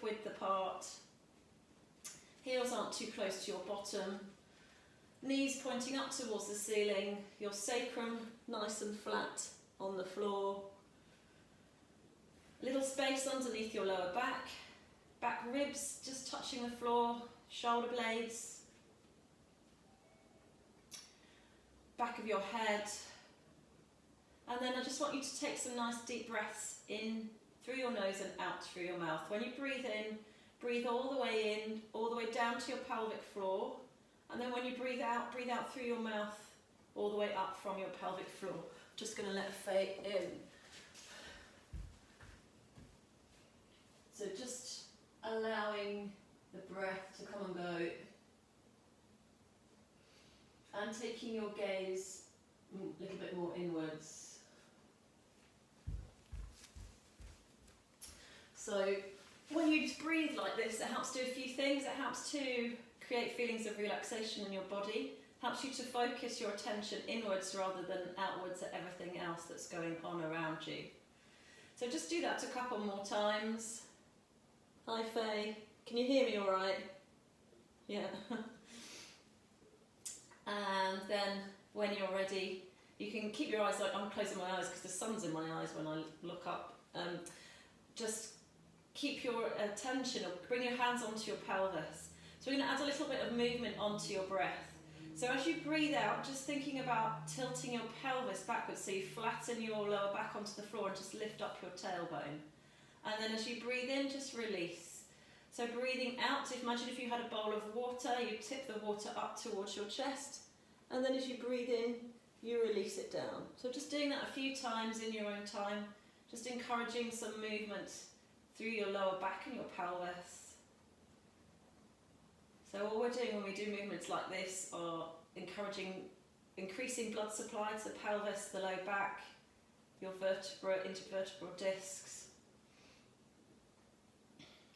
width apart. Heels aren't too close to your bottom. Knees pointing up towards the ceiling. Your sacrum nice and flat on the floor. Little space underneath your lower back. Back ribs just touching the floor. Shoulder blades. Back of your head. And then I just want you to take some nice deep breaths in through your nose and out through your mouth. When you breathe in, breathe all the way in, all the way down to your pelvic floor. And then when you breathe out through your mouth, all the way up from your pelvic floor. Just going to let Faye in. So just allowing the breath to come and go. And taking your gaze a little bit more inwards. So when you breathe like this, it helps do a few things. It helps to create feelings of relaxation in your body. Helps you to focus your attention inwards rather than outwards at everything else that's going on around you. So just do that a couple more times. Hi Faye, can you hear me all right? Yeah. And then when you're ready, you can keep your eyes, like I'm closing my eyes because the sun's in my eyes when I look up. Just keep your attention, or bring your hands onto your pelvis. So we're going to add a little bit of movement onto your breath. So as you breathe out, just thinking about tilting your pelvis backwards, so you flatten your lower back onto the floor and just lift up your tailbone. And then as you breathe in, just release. So breathing out, imagine if you had a bowl of water, you tip the water up towards your chest, and then as you breathe in, you release it down. So just doing that a few times in your own time, just encouraging some movement through your lower back and your pelvis. So all we're doing when we do movements like this are increasing blood supply to the pelvis, the low back, your vertebra, intervertebral discs,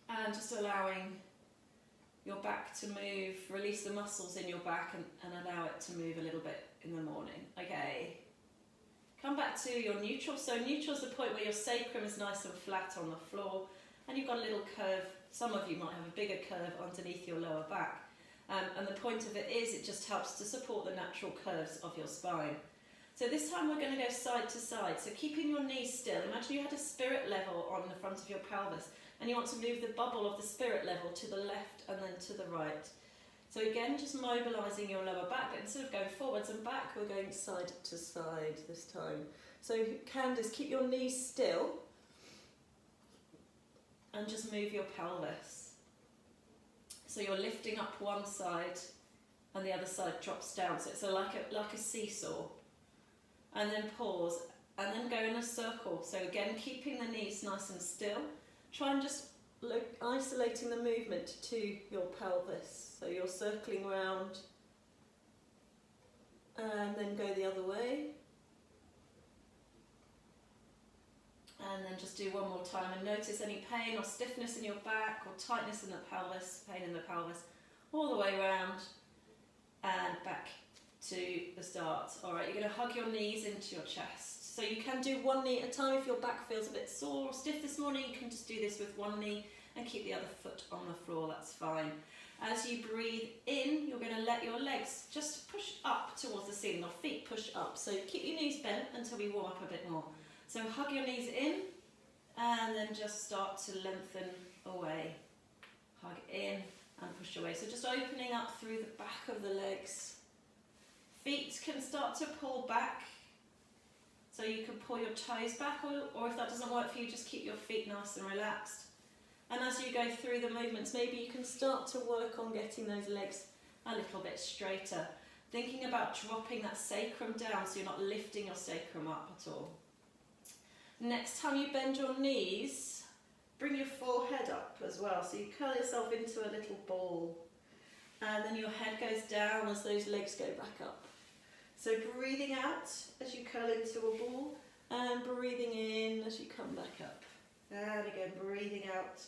and just allowing your back to move, release the muscles in your back and allow it to move a little bit in the morning. Okay. Come back to your neutral. So neutral is the point where your sacrum is nice and flat on the floor and you've got a little curve. Some of you might have a bigger curve underneath your lower back. And the point of it is it just helps to support the natural curves of your spine. So this time we're going to go side to side. So keeping your knees still. Imagine you had a spirit level on the front of your pelvis and you want to move the bubble of the spirit level to the left and then to the right. So again, just mobilising your lower back, but instead of going forwards and back, we're going side to side this time. So Candice, keep your knees still and just move your pelvis. So you're lifting up one side and the other side drops down. So it's like a seesaw. And then pause and then go in a circle. So again, keeping the knees nice and still. Try and just look, isolating the movement to your pelvis. So you're circling round and then go the other way. And then just do one more time and notice any pain or stiffness in your back or tightness in the pelvis, pain in the pelvis, all the way around and back to the start. Alright, you're going to hug your knees into your chest. So you can do one knee at a time. If your back feels a bit sore or stiff this morning, you can just do this with one knee and keep the other foot on the floor, that's fine. As you breathe in, you're going to let your legs just push up towards the ceiling, or feet push up. So keep your knees bent until we warm up a bit more. So hug your knees in and then just start to lengthen away. Hug in and push away. So just opening up through the back of the legs. Feet can start to pull back. So you can pull your toes back, or if that doesn't work for you, just keep your feet nice and relaxed. And as you go through the movements, maybe you can start to work on getting those legs a little bit straighter. Thinking about dropping that sacrum down so you're not lifting your sacrum up at all. Next time you bend your knees, bring your forehead up as well. So you curl yourself into a little ball. And then your head goes down as those legs go back up. So breathing out as you curl into a ball and breathing in as you come back up. And again, breathing out.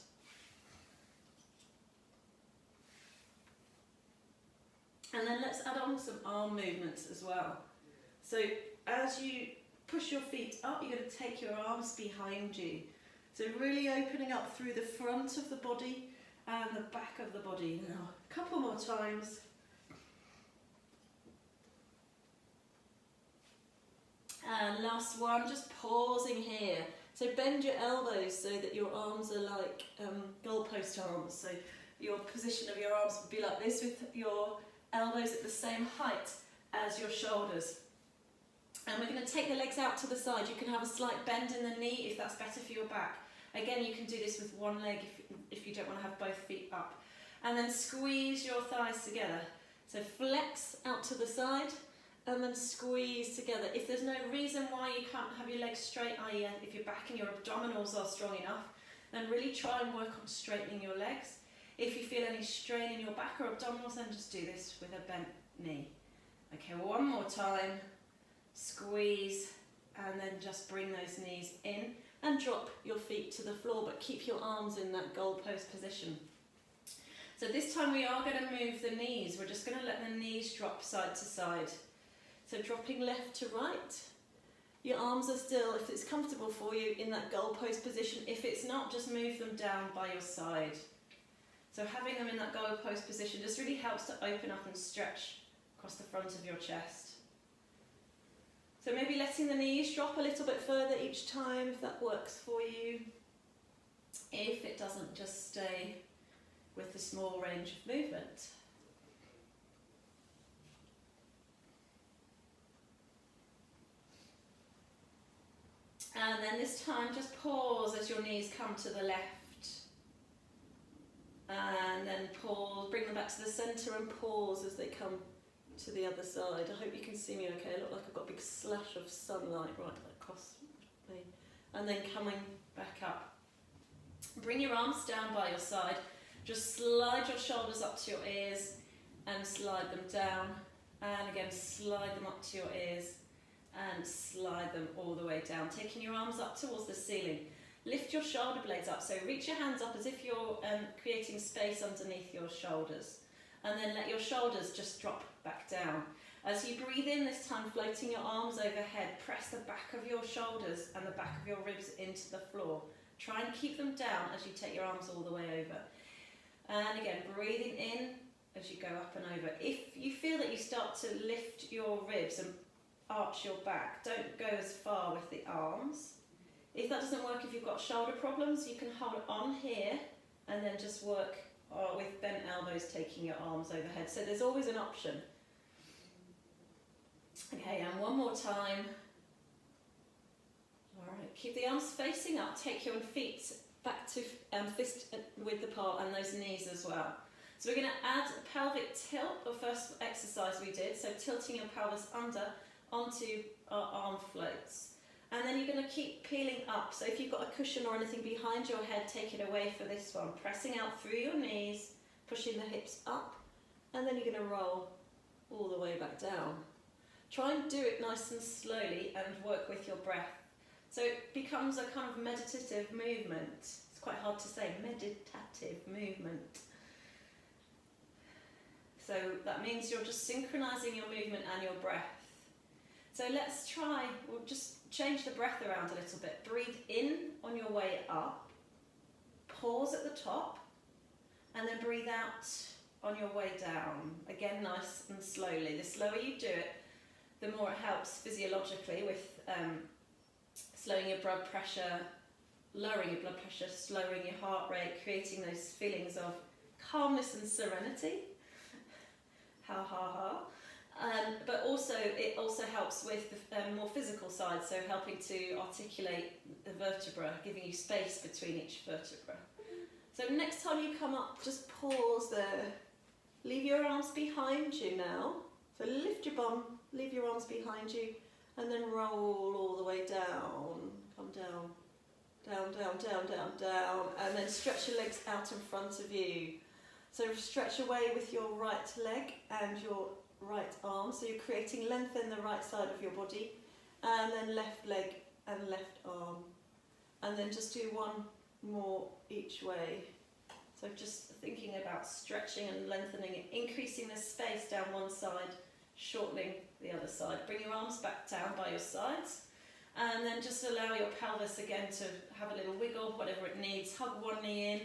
And then let's add on some arm movements as well. So as you push your feet up, you're going to take your arms behind you. So really opening up through the front of the body and the back of the body. Now, a couple more times. And last one, just pausing here. So bend your elbows so that your arms are like goalpost arms. So your position of your arms would be like this, with your elbows at the same height as your shoulders. And we're going to take the legs out to the side. You can have a slight bend in the knee if that's better for your back. Again, you can do this with one leg if you don't want to have both feet up. And then squeeze your thighs together. So flex out to the side and then squeeze together. If there's no reason why you can't have your legs straight, i.e. if your back and your abdominals are strong enough, then really try and work on straightening your legs. If you feel any strain in your back or abdominals, then just do this with a bent knee. Okay, one more time. Squeeze and then just bring those knees in and drop your feet to the floor, but keep your arms in that goalpost position. So this time we are going to move the knees. We're just going to let the knees drop side to side. So dropping left to right. Your arms are still, if it's comfortable for you, in that goalpost position. If it's not, just move them down by your side. So having them in that goalpost position just really helps to open up and stretch across the front of your chest. So maybe letting the knees drop a little bit further each time if that works for you. If it doesn't, just stay with the small range of movement. And then this time just pause as your knees come to the left. And then pause, bring them back to the centre and pause as they come to the other side. I hope you can see me okay. I look like I've got a big slash of sunlight right across me. And then coming back up. Bring your arms down by your side. Just slide your shoulders up to your ears and slide them down. And again, slide them up to your ears and slide them all the way down. Taking your arms up towards the ceiling. Lift your shoulder blades up. So reach your hands up as if you're creating space underneath your shoulders. And then let your shoulders just drop back down. As you breathe in this time, floating your arms overhead, press the back of your shoulders and the back of your ribs into the floor. Try and keep them down as you take your arms all the way over. And again, breathing in as you go up and over. If you feel that you start to lift your ribs and arch your back, don't go as far with the arms. If that doesn't work, if you've got shoulder problems, you can hold on here and then just work with bent elbows, taking your arms overhead. So there's always an option. Okay, and one more time. Alright, keep the arms facing up, take your feet back to fist width apart and those knees as well. So we're going to add a pelvic tilt, the first exercise we did, so tilting your pelvis under onto our arm floats. And then you're going to keep peeling up. So if you've got a cushion or anything behind your head, take it away for this one. Pressing out through your knees, pushing the hips up, and then you're going to roll all the way back down. Try and do it nice and slowly and work with your breath. So it becomes a kind of meditative movement. It's quite hard to say, meditative movement. So that means you're just synchronizing your movement and your breath. So let's try, we'll just change the breath around a little bit. Breathe in on your way up, pause at the top, and then breathe out on your way down. Again, nice and slowly. The slower you do it, the more it helps physiologically with slowing your blood pressure, lowering your blood pressure, slowing your heart rate, creating those feelings of calmness and serenity. Ha ha ha. But also, it also helps with the more physical side, so helping to articulate the vertebra, giving you space between each vertebra. So next time you come up, just pause there. Leave your arms behind you now. So lift your bum, leave your arms behind you, and then roll all the way down. Come down, down, down, down, down, down, and then stretch your legs out in front of you. So stretch away with your right leg and your right arm, so you're creating length in the right side of your body, and then left leg and left arm, and then just do one more each way. So just thinking about stretching and lengthening it, increasing the space down one side, shortening the other side. Bring your arms back down by your sides, And then just allow your pelvis again to have a little wiggle, whatever it needs. Hug one knee in,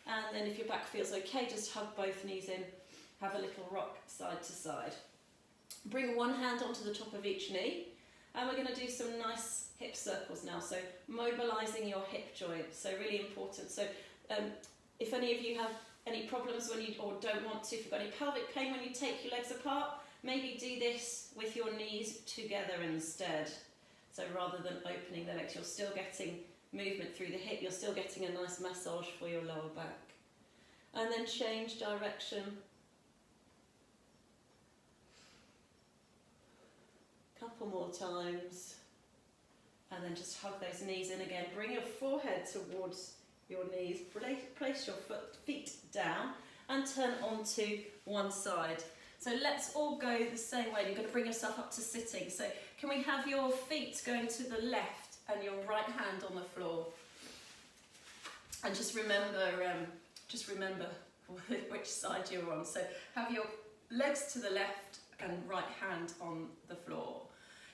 and then if your back feels okay, just hug both knees in. Have a little rock side to side. Bring one hand onto the top of each knee, and we're going to do some nice hip circles now. So mobilizing your hip joint, so really important. So if any of you have any problems when you, or don't want to, if you've got any pelvic pain when you take your legs apart, maybe do this with your knees together instead. So rather than opening the legs, you're still getting movement through the hip, you're still getting a nice massage for your lower back. And then change direction. Couple more times. And then just hug those knees in again. Bring your forehead towards your knees. Place your feet down and turn onto one side. So let's all go the same way. You're going to bring yourself up to sitting. So can we have your feet going to the left and your right hand on the floor? And just remember which side you're on. So have your legs to the left and right hand on the floor.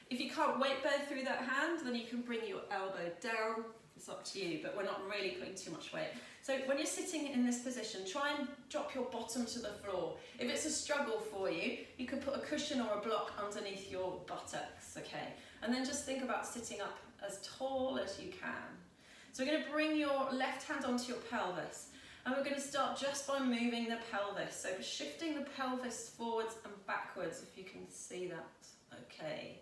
If you can't weight bear through that hand, then you can bring your elbow down. It's up to you, but we're not really putting too much weight. So when you're sitting in this position, try and drop your bottom to the floor. If it's a struggle for you, you can put a cushion or a block underneath your buttocks, okay? And then just think about sitting up as tall as you can. So we're going to bring your left hand onto your pelvis, and we're going to start just by moving the pelvis. So shifting the pelvis forwards and backwards, if you can see that, okay.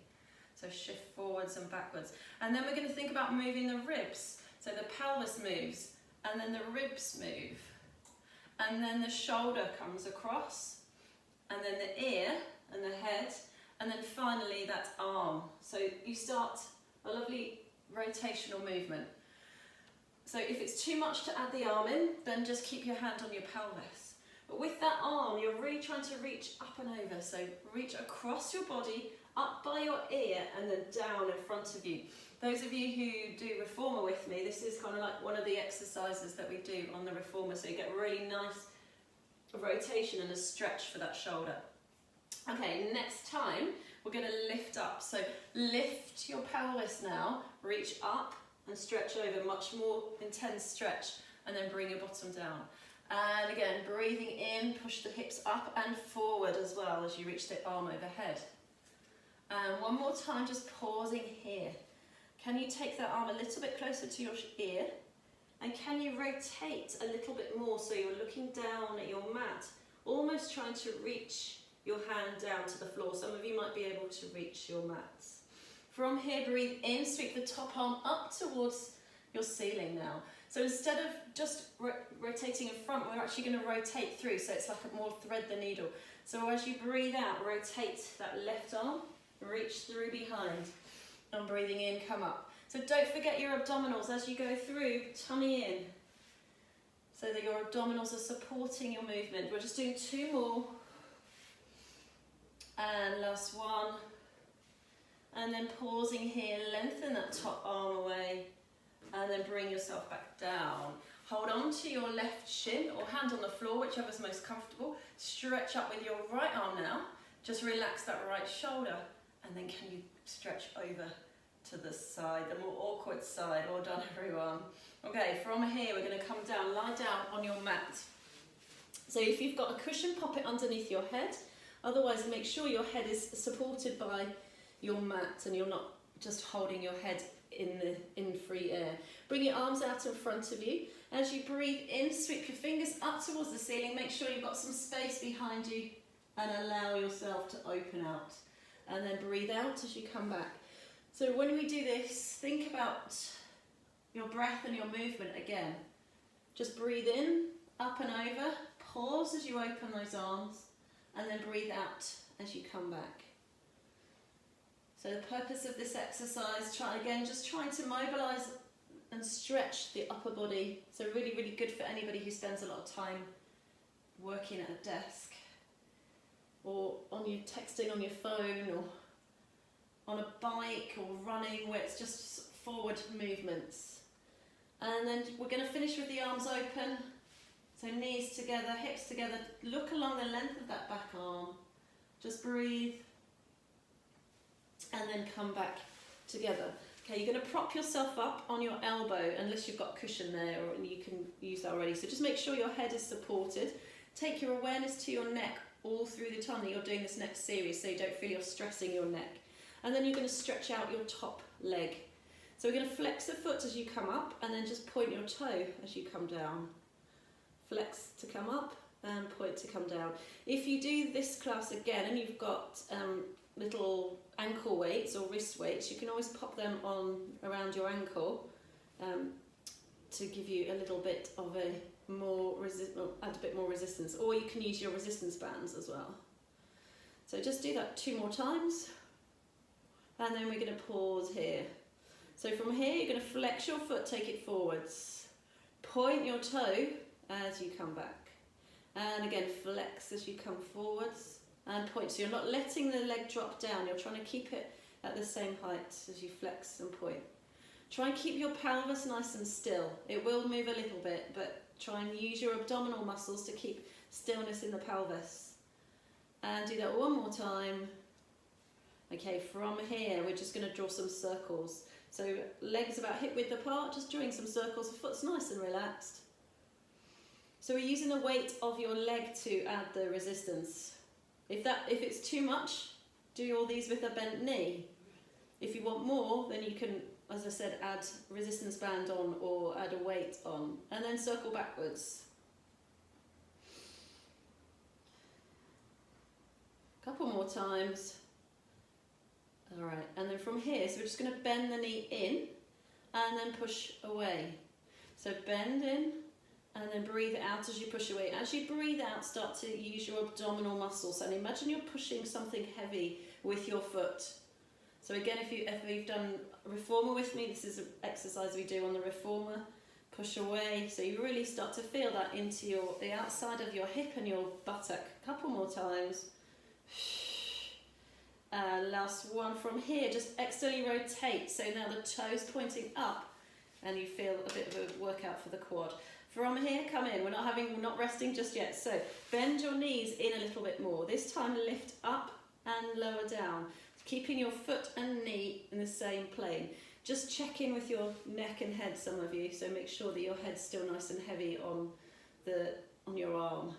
So shift forwards and backwards. And then we're going to think about moving the ribs. So the pelvis moves, and then the ribs move. And then the shoulder comes across, and then the ear and the head, and then finally that arm. So you start a lovely rotational movement. So if it's too much to add the arm in, then just keep your hand on your pelvis. But with that arm, you're really trying to reach up and over. So reach across your body, up by your ear, and then down in front of you. Those of you who do reformer with me, this is kind of like one of the exercises that we do on the reformer, so you get really nice rotation and a stretch for that shoulder. Okay, next time we're going to lift up. So lift your pelvis now, reach up and stretch over, much more intense stretch, and then bring your bottom down. And again, breathing in, push the hips up and forward as well as you reach the arm overhead. And one more time, just pausing here. Can you take that arm a little bit closer to your ear? And can you rotate a little bit more so you're looking down at your mat, almost trying to reach your hand down to the floor. Some of you might be able to reach your mats. From here, breathe in, sweep the top arm up towards your ceiling now. So instead of just rotating in front, we're actually going to rotate through, so it's like a more thread the needle. So as you breathe out, rotate that left arm, reach through behind, and breathing in, come up. So don't forget your abdominals as you go through, tummy in, so that your abdominals are supporting your movement. We're just doing 2 more. And last one. And then pausing here, lengthen that top arm away, and then bring yourself back down. Hold on to your left shin or hand on the floor, whichever's most comfortable. Stretch up with your right arm now. Just relax that right shoulder, and then can you stretch over to the side, the more awkward side. Well done, everyone. Okay, from here we're going to come down, lie down on your mat. So if you've got a cushion, pop it underneath your head. Otherwise, make sure your head is supported by your mat and you're not just holding your head in free air. Bring your arms out in front of you. As you breathe in, sweep your fingers up towards the ceiling. Make sure you've got some space behind you and allow yourself to open out. And then breathe out as you come back. So when we do this, think about your breath and your movement again. Just breathe in, up and over, pause as you open those arms, and then breathe out as you come back. So the purpose of this exercise, just trying to mobilise and stretch the upper body. So really, really good for anybody who spends a lot of time working at a desk, or texting on your phone, or on a bike, or running, where it's just forward movements. And then we're going to finish with the arms open. So knees together, hips together. Look along the length of that back arm. Just breathe. And then come back together. Okay, you're going to prop yourself up on your elbow, unless you've got a cushion there, and you can use that already. So just make sure your head is supported. Take your awareness to your neck all through the time that you're doing this next series, so you don't feel you're stressing your neck. And then you're going to stretch out your top leg. So we're going to flex the foot as you come up, and then just point your toe as you come down. Flex to come up and point to come down. If you do this class again and you've got little ankle weights or wrist weights, you can always pop them on around your ankle to give you a little bit of a add a bit more resistance, or you can use your resistance bands as well. So just do that 2 more times, and then we're going to pause here. So from here you're going to flex your foot, take it forwards, point your toe as you come back, and again flex as you come forwards and point. So you're not letting the leg drop down, you're trying to keep it at the same height as you flex and point. Try and keep your pelvis nice and still. It will move a little bit, but try and use your abdominal muscles to keep stillness in the pelvis. And do that one more time. Okay, from here we're just going to draw some circles. So legs about hip width apart, just drawing some circles, the foot's nice and relaxed. So we're using the weight of your leg to add the resistance. If it's too much, do all these with a bent knee. If you want more, then you can, as I said, add resistance band on or add a weight on, and then circle backwards. A couple more times. All right, and then from here, so we're just going to bend the knee in and then push away. So bend in and then breathe out as you push away. As you breathe out, start to use your abdominal muscles, and imagine you're pushing something heavy with your foot. So again, if you've done reformer with me, this is an exercise we do on the reformer. Push away, so you really start to feel that into the outside of your hip and your buttock. A couple more times. Last one from here, just externally rotate, so now the toes pointing up and you feel a bit of a workout for the quad. From here, come in, we're not resting just yet, so bend your knees in a little bit more. This time lift up and lower down, keeping your foot and knee in the same plane. Just check in with your neck and head, some of you, so make sure that your head's still nice and heavy on your arm.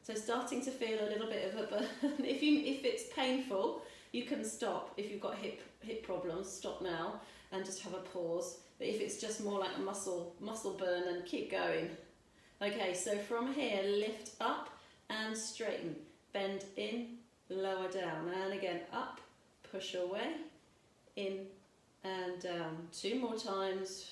So starting to feel a little bit of a burn. If it's painful, you can stop. If you've got hip problems, stop now and just have a pause. But if it's just more like a muscle burn, then keep going. Okay, so from here, lift up and straighten. Bend in, lower down, and again up, push away, in and down. 2 more times.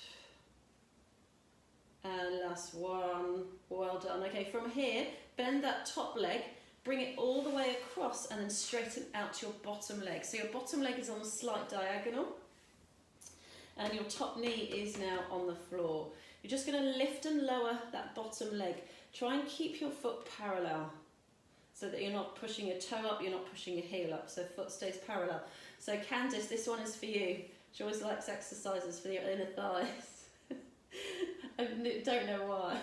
And last one. Well done. Okay, from here, bend that top leg, bring it all the way across, and then straighten out your bottom leg. So your bottom leg is on a slight diagonal, and your top knee is now on the floor. You're just going to lift and lower that bottom leg. Try and keep your foot parallel, so that you're not pushing your toe up, you're not pushing your heel up, so foot stays parallel. So Candice, this one is for you. She always likes exercises for your inner thighs. I don't know why.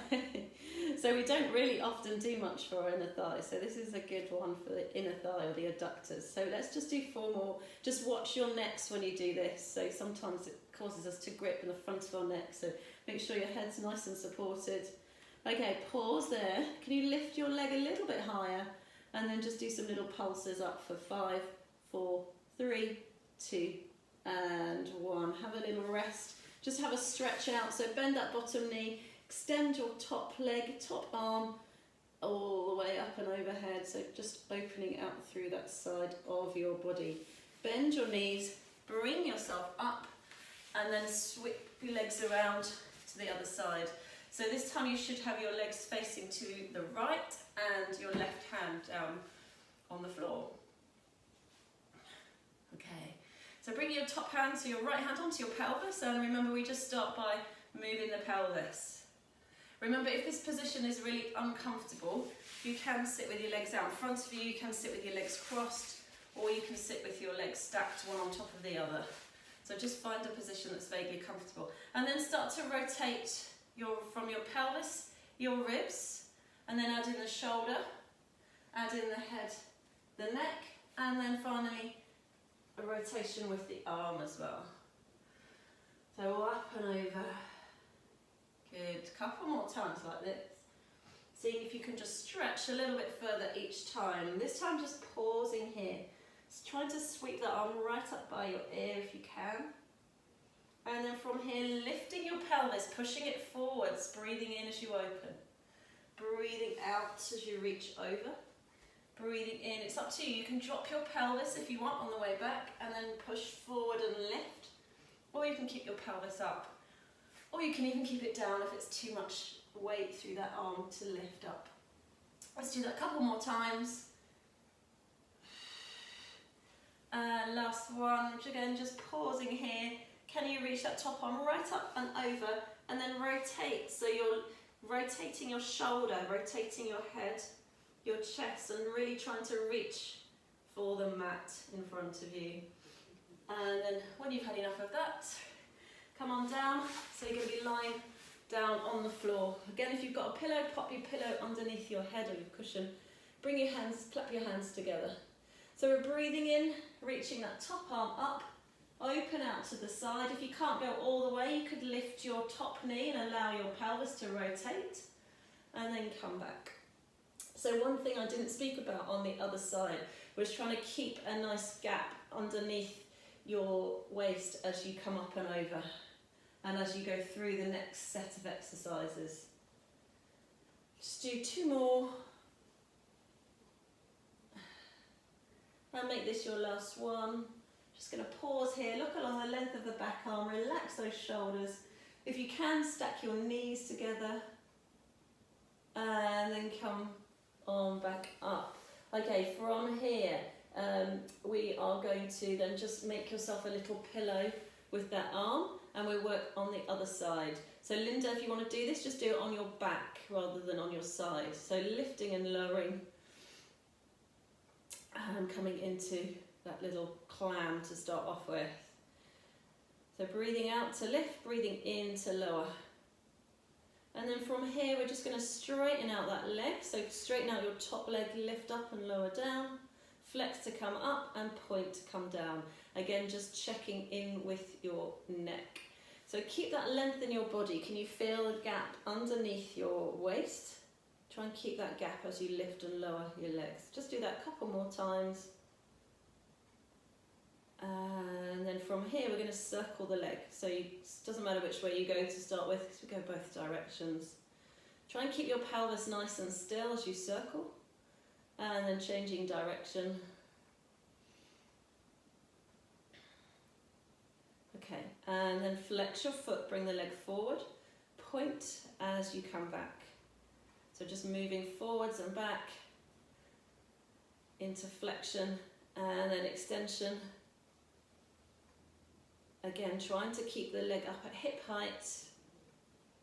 So we don't really often do much for our inner thigh, so this is a good one for the inner thigh or the adductors. So let's just do 4 more. Just watch your necks when you do this. So sometimes it causes us to grip in the front of our neck, so make sure your head's nice and supported. Okay, pause there. Can you lift your leg a little bit higher? And then just do some little pulses up for 5, 4, 3, 2, and 1. Have a little rest. Just have a stretch out. So bend that bottom knee, extend your top leg, top arm, all the way up and overhead. So just opening out through that side of your body. Bend your knees, bring yourself up, and then swip your legs around to the other side. So this time you should have your legs facing to the right and your left hand down on the floor. Okay, so bring your top hand to your right hand onto your pelvis, and remember we just start by moving the pelvis. Remember, if this position is really uncomfortable, you can sit with your legs out in front of you, you can sit with your legs crossed, or you can sit with your legs stacked one on top of the other. So just find a position that's vaguely comfortable. And then start to rotate from your pelvis, your ribs, and then add in the shoulder, add in the head, the neck, and then finally a rotation with the arm as well. So up and over. Good. Couple more times like this. Seeing if you can just stretch a little bit further each time. This time just pausing here. Just trying to sweep that arm right up by your ear if you can. And then from here, lifting your pelvis, pushing it forwards, breathing in as you open. Breathing out as you reach over. Breathing in, it's up to you. You can drop your pelvis if you want on the way back and then push forward and lift. Or you can keep your pelvis up. Or you can even keep it down if it's too much weight through that arm to lift up. Let's do that a couple more times. And last one, again, just pausing here. Can you reach that top arm right up and over and then rotate? So you're rotating your shoulder, rotating your head, your chest, and really trying to reach for the mat in front of you. And then when you've had enough of that, come on down. So you're going to be lying down on the floor. Again, if you've got a pillow, pop your pillow underneath your head or your cushion. Bring your hands, clap your hands together. So we're breathing in, reaching that top arm up, open out to the side. If you can't go all the way, you could lift your top knee and allow your pelvis to rotate, and then come back. So one thing I didn't speak about on the other side was trying to keep a nice gap underneath your waist as you come up and over, and as you go through the next set of exercises. Just do 2 more. And make this your last one. Just going to pause here, look along the length of the back arm, relax those shoulders. If you can, stack your knees together and then come on back up. Okay, from here, we are going to then just make yourself a little pillow with that arm, and we work on the other side. So Linda, if you want to do this, just do it on your back rather than on your side. So lifting and lowering and coming into that little clam to start off with. So breathing out to lift, breathing in to lower. And then from here, we're just going to straighten out that leg. So straighten out your top leg, lift up and lower down. Flex to come up and point to come down. Again, just checking in with your neck. So keep that length in your body. Can you feel the gap underneath your waist? Try and keep that gap as you lift and lower your legs. Just do that a couple more times. And then from here, we're going to circle the leg. So it doesn't matter which way you go to start with, because we go both directions. Try and keep your pelvis nice and still as you circle. And then changing direction. Okay, and then flex your foot, bring the leg forward. Point as you come back. So just moving forwards and back into flexion and then extension. Again, trying to keep the leg up at hip height.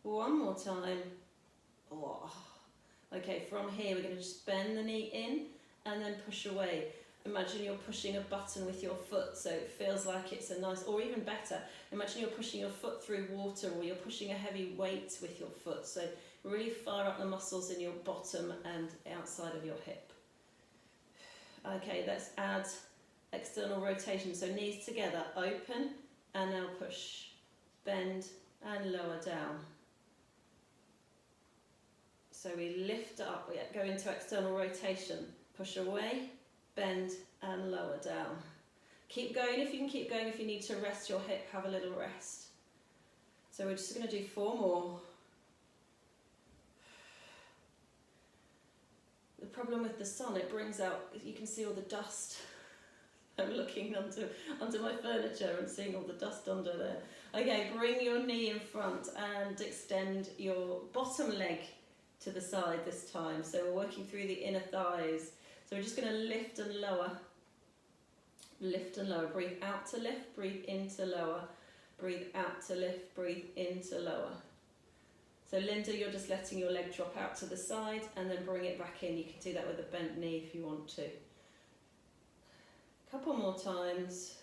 One more time. Oh. Okay, from here we're going to just bend the knee in and then push away. Imagine you're pushing a button with your foot, so it feels like it's a nice, or even better, imagine you're pushing your foot through water, or you're pushing a heavy weight with your foot. So really fire up the muscles in your bottom and outside of your hip. Okay, let's add external rotation. So knees together, open, and now push, bend, and lower down. So we lift up, we go into external rotation, push away, bend, and lower down. Keep going if you can keep going. If you need to rest your hip, have a little rest. So we're just going to do 4 more. The problem with the sun, it brings out, you can see all the dust. I'm looking under my furniture and seeing all the dust under there. Okay, bring your knee in front and extend your bottom leg to the side this time. So we're working through the inner thighs. So we're just going to lift and lower. Lift and lower. Breathe out to lift, breathe in to lower. Breathe out to lift, breathe in to lower. So Linda, you're just letting your leg drop out to the side and then bring it back in. You can do that with a bent knee if you want to. Couple more times.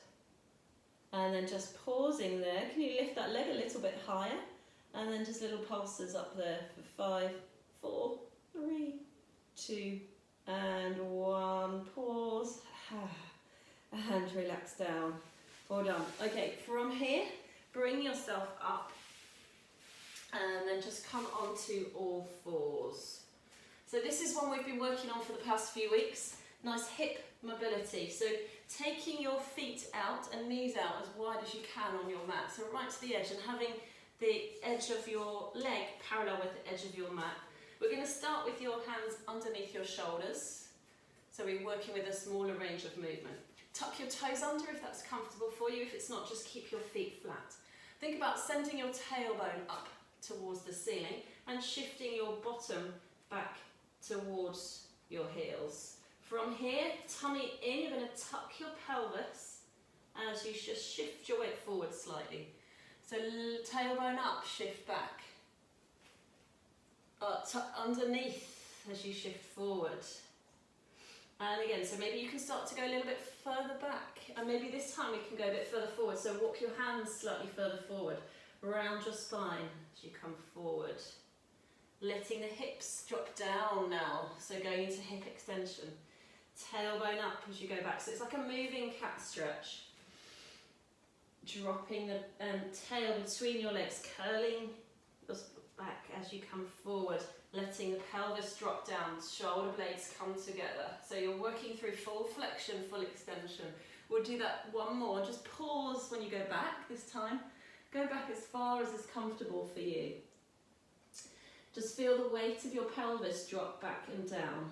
And then just pausing there. Can you lift that leg a little bit higher? And then just little pulses up there for 5, 4, 3, 2, and 1. Pause. And relax down. Well done. Okay, from here, Bring yourself up and then just come onto all fours. So this is one we've been working on for the past few weeks. Nice hip mobility. So taking your feet out and knees out as wide as you can on your mat. So right to the edge and having the edge of your leg parallel with the edge of your mat. We're going to start with your hands underneath your shoulders. So we're working with a smaller range of movement. Tuck your toes under if that's comfortable for you. If it's not, just keep your feet flat. Think about sending your tailbone up towards the ceiling and shifting your bottom back towards your heels. From here, tummy in, you're going to tuck your pelvis as you just shift your weight forward slightly. So tailbone up, shift back. Tuck underneath as you shift forward. And again, so maybe you can start to go a little bit further back. And maybe this time we can go a bit further forward. So walk your hands slightly further forward. Round your spine as you come forward. Letting the hips drop down now. So going into hip extension. Tailbone up as you go back. So it's like a moving cat stretch. Dropping the tail between your legs, curling your back as you come forward. Letting the pelvis drop down, shoulder blades come together. So you're working through full flexion, full extension. We'll do that one more. Just pause when you go back this time. Go back as far as is comfortable for you. Just feel the weight of your pelvis drop back and down.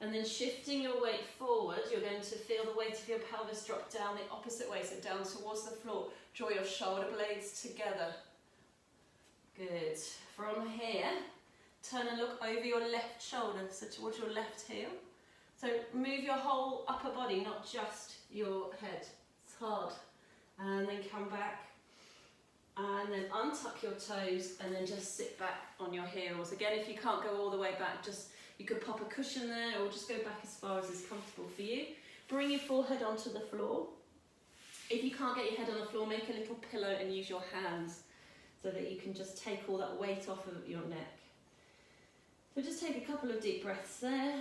And then shifting your weight forward, you're going to feel the weight of your pelvis drop down the opposite way, so down towards the floor. Draw your shoulder blades together. Good. From here, turn and look over your left shoulder, so towards your left heel. So move your whole upper body, not just your head. It's hard. And then come back. And then untuck your toes and then just sit back on your heels. Again, if you can't go all the way back, you could pop a cushion there or just go back as far as is comfortable for you. Bring your forehead onto the floor. If you can't get your head on the floor, make a little pillow and use your hands so that you can just take all that weight off of your neck. So just take a couple of deep breaths there.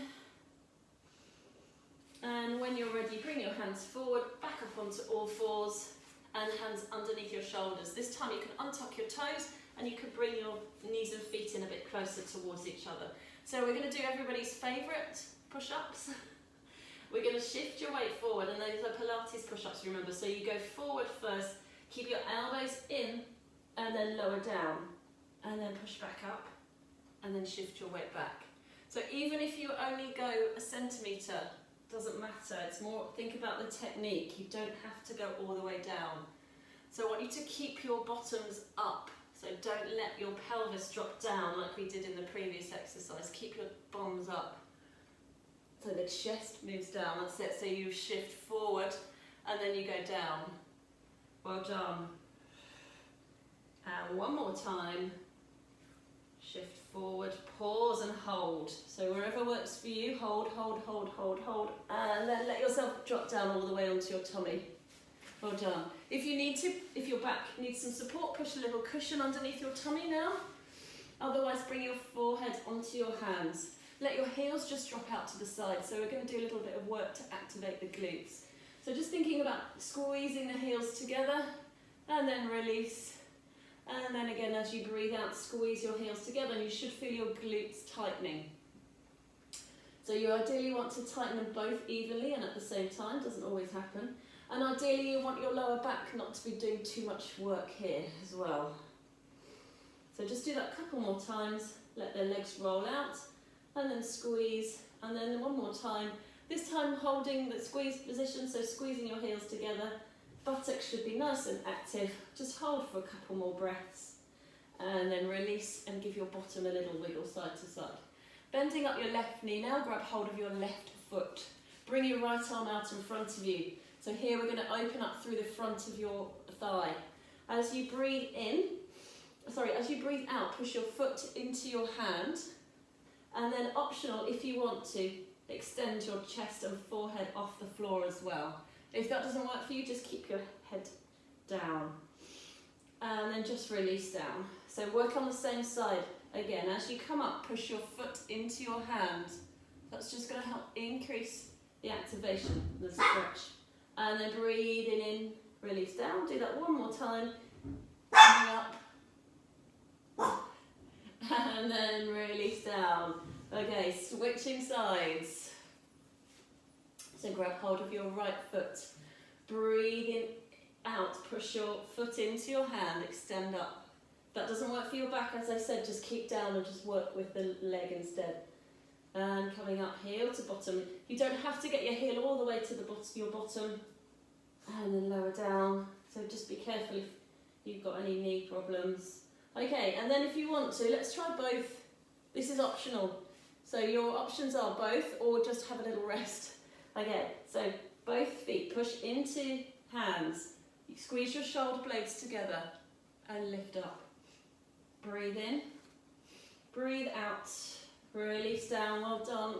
And when you're ready, bring your hands forward, back up onto all fours and hands underneath your shoulders. This time you can untuck your toes and you can bring your knees and feet in a bit closer towards each other. So we're going to do everybody's favourite push-ups. We're going to shift your weight forward, and those are Pilates push-ups, remember. So you go forward first, keep your elbows in, and then lower down, and then push back up, and then shift your weight back. So even if you only go a centimetre, doesn't matter. It's more, think about the technique. You don't have to go all the way down. So I want you to keep your bottoms up. So don't let your pelvis drop down like we did in the previous exercise. Keep your bombs up. So the chest moves down, that's it. So you shift forward and then you go down. Well done. And one more time. Shift forward, pause and hold. So wherever works for you, hold, hold, hold, hold, hold. And then let yourself drop down all the way onto your tummy. Well done. If you need to, if your back needs some support, push a little cushion underneath your tummy now. Otherwise, bring your forehead onto your hands. Let your heels just drop out to the side. So we're going to do a little bit of work to activate the glutes. So just thinking about squeezing the heels together and then release. And then again, as you breathe out, squeeze your heels together and you should feel your glutes tightening. So you ideally want to tighten them both evenly and at the same time, doesn't always happen. And ideally you want your lower back not to be doing too much work here as well. So just do that a couple more times, let the legs roll out and then squeeze, and then one more time. This time holding the squeeze position, so squeezing your heels together. Buttocks should be nice and active. Just hold for a couple more breaths and then release and give your bottom a little wiggle side to side. Bending up your left knee now, grab hold of your left foot. Bring your right arm out in front of you. So here we're going to open up through the front of your thigh. As you breathe out, push your foot into your hand, and then optional, if you want to, extend your chest and forehead off the floor as well. If that doesn't work for you, just keep your head down. And then just release down. So work on the same side. Again, as you come up, push your foot into your hand. That's just going to help increase the activation, the stretch. And then breathing in, release down. Do that one more time. coming up, and then release down. Okay, switching sides. So grab hold of your right foot, breathing out, push your foot into your hand, extend up. If that doesn't work for your back, as I said, just keep down and just work with the leg instead. And coming up, heel to bottom. You don't have to get your heel all the way to the your bottom, and then lower down. So just be careful if you've got any knee problems. Okay, and then if you want to, let's try both. This is optional. So your options are both or just have a little rest. Okay, so both feet push into hands. You squeeze your shoulder blades together and lift up. Breathe in, breathe out, release down, well done.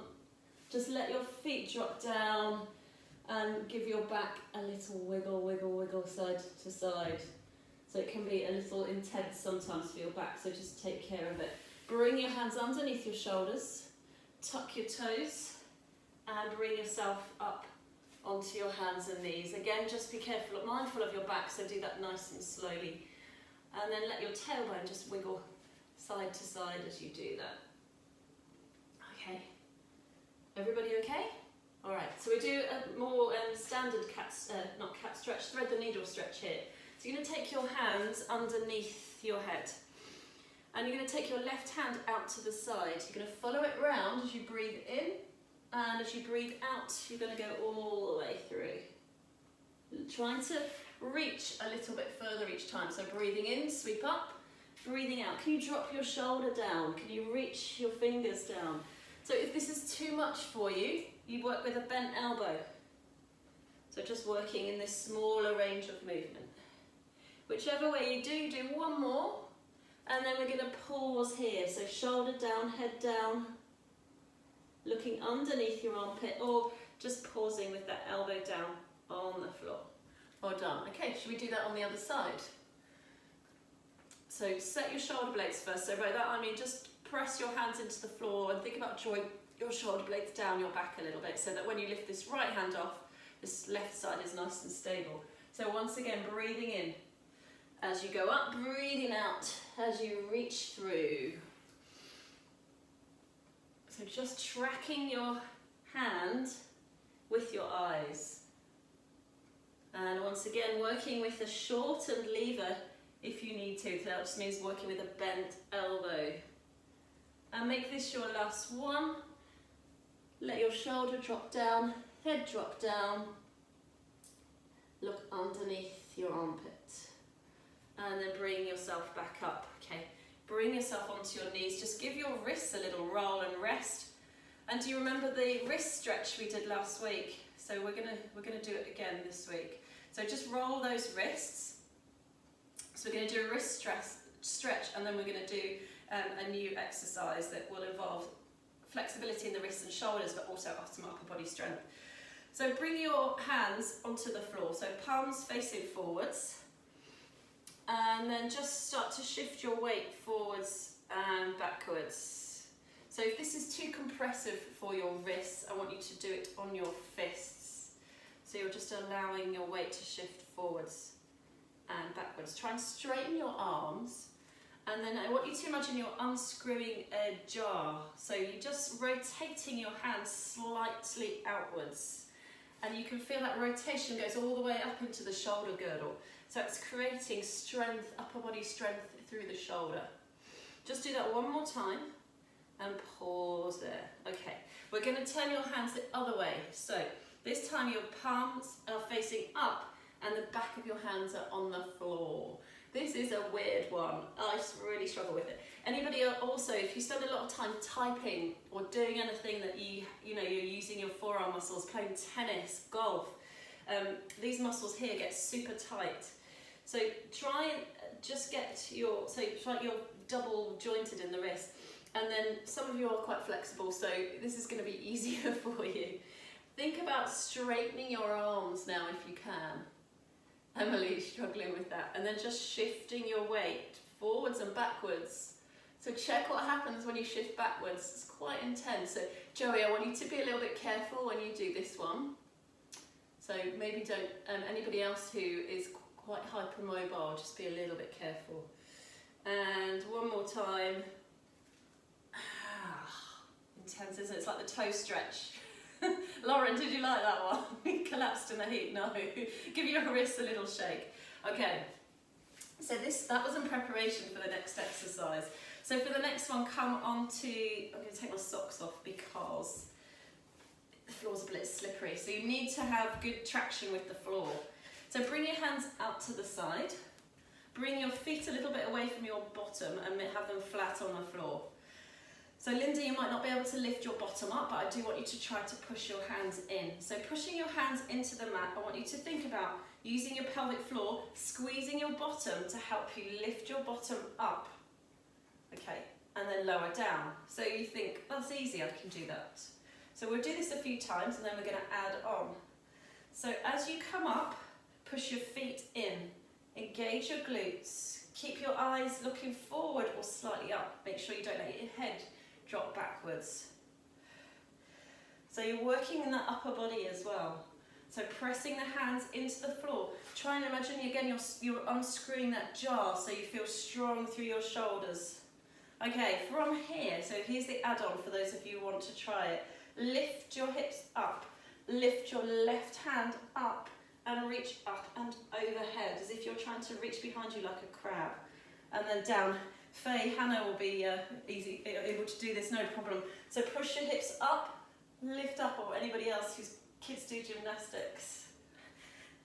Just let your feet drop down and give your back a little wiggle, wiggle, wiggle side to side. So it can be a little intense sometimes for your back, so just take care of it. Bring your hands underneath your shoulders, tuck your toes, and bring yourself up onto your hands and knees. Again, just be careful, mindful of your back, so do that nice and slowly. And then let your tailbone just wiggle side to side as you do that. Okay, everybody okay? All right, so we do a more standard not cat stretch, thread the needle stretch here. So you're going to take your hands underneath your head. And you're going to take your left hand out to the side. You're going to follow it round as you breathe in. And as you breathe out, you're going to go all the way through. Trying to reach a little bit further each time. So breathing in, sweep up. Breathing out. Can you drop your shoulder down? Can you reach your fingers down? So if this is too much for you, you work with a bent elbow. So just working in this smaller range of movement. Whichever way you do one more. And then we're going to pause here. So shoulder down, head down. Looking underneath your armpit, or just pausing with that elbow down on the floor. Well done. Okay, should we do that on the other side? So set your shoulder blades first. So by that I mean just press your hands into the floor and think about drawing your shoulder blades down your back a little bit, so that when you lift this right hand off, this left side is nice and stable. So once again, breathing in as you go up, breathing out as you reach through. So just tracking your hand with your eyes. And once again, working with a shortened lever if you need to. So that just means working with a bent elbow. And make this your last one. Let your shoulder drop down, head drop down. Look underneath your armpit. And then bring yourself back up. Okay. Bring yourself onto your knees. Just give your wrists a little roll and rest. And do you remember the wrist stretch we did last week? So we're gonna do it again this week. So just roll those wrists. So we're going to do a wrist stretch, and then we're going to do a new exercise that will involve flexibility in the wrists and shoulders, but also some upper body strength. So bring your hands onto the floor. So palms facing forwards. And then just start to shift your weight forwards and backwards. So if this is too compressive for your wrists, I want you to do it on your fists. So you're just allowing your weight to shift forwards and backwards. Try and straighten your arms. And then I want you to imagine you're unscrewing a jar. So you're just rotating your hands slightly outwards. And you can feel that rotation goes all the way up into the shoulder girdle. So it's creating strength, upper body strength through the shoulder. Just do that one more time and pause there. Okay, we're going to turn your hands the other way. So this time your palms are facing up and the back of your hands are on the floor. This is a weird one. I really struggle with it. Anybody also, if you spend a lot of time typing or doing anything that you're using your forearm muscles, playing tennis, golf, these muscles here get super tight. So try and just get your, so you're double jointed in the wrist, and then some of you are quite flexible, so this is going to be easier for you. Think about straightening your arms now if you can. Emily's struggling with that. And then just shifting your weight forwards and backwards. So check what happens when you shift backwards. It's quite intense. So Joey, I want you to be a little bit careful when you do this one. So maybe don't, anybody else who is quite hypermobile, just be a little bit careful. And one more time. Intense, isn't it? It's like the toe stretch. Lauren, did you like that one? You collapsed in the heat. No. Give your wrists a little shake. Okay. So that was in preparation for the next exercise. So for the next one, come on to, I'm going to take my socks off because the floor's a bit slippery. So you need to have good traction with the floor. So bring your hands out to the side. Bring your feet a little bit away from your bottom and have them flat on the floor. So Linda, you might not be able to lift your bottom up, but I do want you to try to push your hands in. So pushing your hands into the mat, I want you to think about using your pelvic floor, squeezing your bottom to help you lift your bottom up. Okay, and then lower down. So you think, that's easy, I can do that. So we'll do this a few times and then we're going to add on. So as you come up, push your feet in, engage your glutes, keep your eyes looking forward or slightly up. Make sure you don't let your head drop backwards. So you're working in that upper body as well. So pressing the hands into the floor. Try and imagine again you're unscrewing that jar so you feel strong through your shoulders. Okay, from here, so here's the add-on for those of you who want to try it. Lift your hips up, lift your left hand up and reach up and overhead as if you're trying to reach behind you like a crab. And then down. Faye, Hannah will be able to do this, no problem. So push your hips up, lift up, or anybody else whose kids do gymnastics.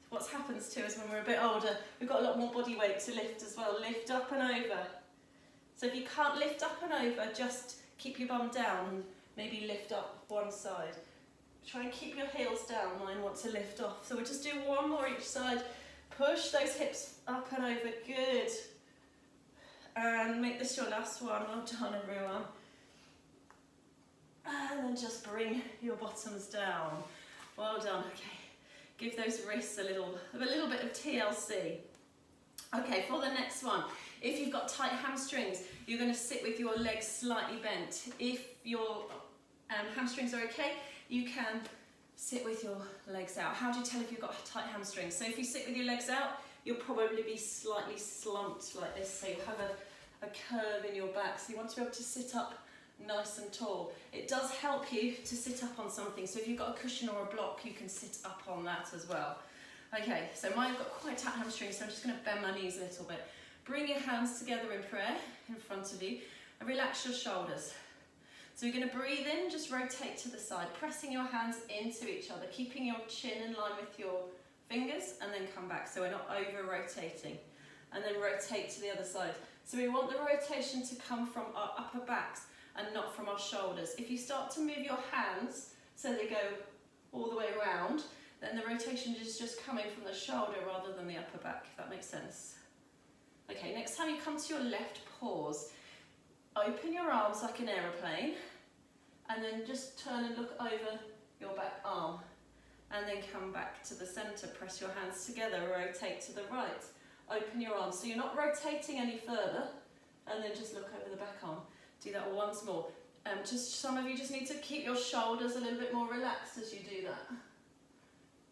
What happens to us when we're a bit older, we've got a lot more body weight to lift as well. Lift up and over. So if you can't lift up and over, just keep your bum down and maybe lift up one side. Try and keep your heels down, mine want to lift off. So we'll just do one more each side. Push those hips up and over, good. And make this your last one, well done everyone. And then just bring your bottoms down. Well done, okay. Give those wrists a little bit of TLC. Okay, for the next one, if you've got tight hamstrings, you're going to sit with your legs slightly bent. If your hamstrings are okay, you can sit with your legs out. How do you tell if you've got tight hamstrings? So if you sit with your legs out, you'll probably be slightly slumped like this, so you have a curve in your back. So you want to be able to sit up nice and tall. It does help you to sit up on something, so if you've got a cushion or a block, you can sit up on that as well. Okay, so mine's got quite tight hamstrings, so I'm just going to bend my knees a little bit. Bring your hands together in prayer in front of you and relax your shoulders. So you're going to breathe in, just rotate to the side, pressing your hands into each other, keeping your chin in line with your fingers, and then come back, so we're not over rotating. And then rotate to the other side. So we want the rotation to come from our upper backs and not from our shoulders. If you start to move your hands so they go all the way around, then the rotation is just coming from the shoulder rather than the upper back, if that makes sense. Okay, next time you come to your left, pause. Open your arms like an aeroplane, and then just turn and look over your back arm. And then come back to the centre, press your hands together, rotate to the right. Open your arms, so you're not rotating any further, and then just look over the back arm. Do that once more. Some of you just need to keep your shoulders a little bit more relaxed as you do that.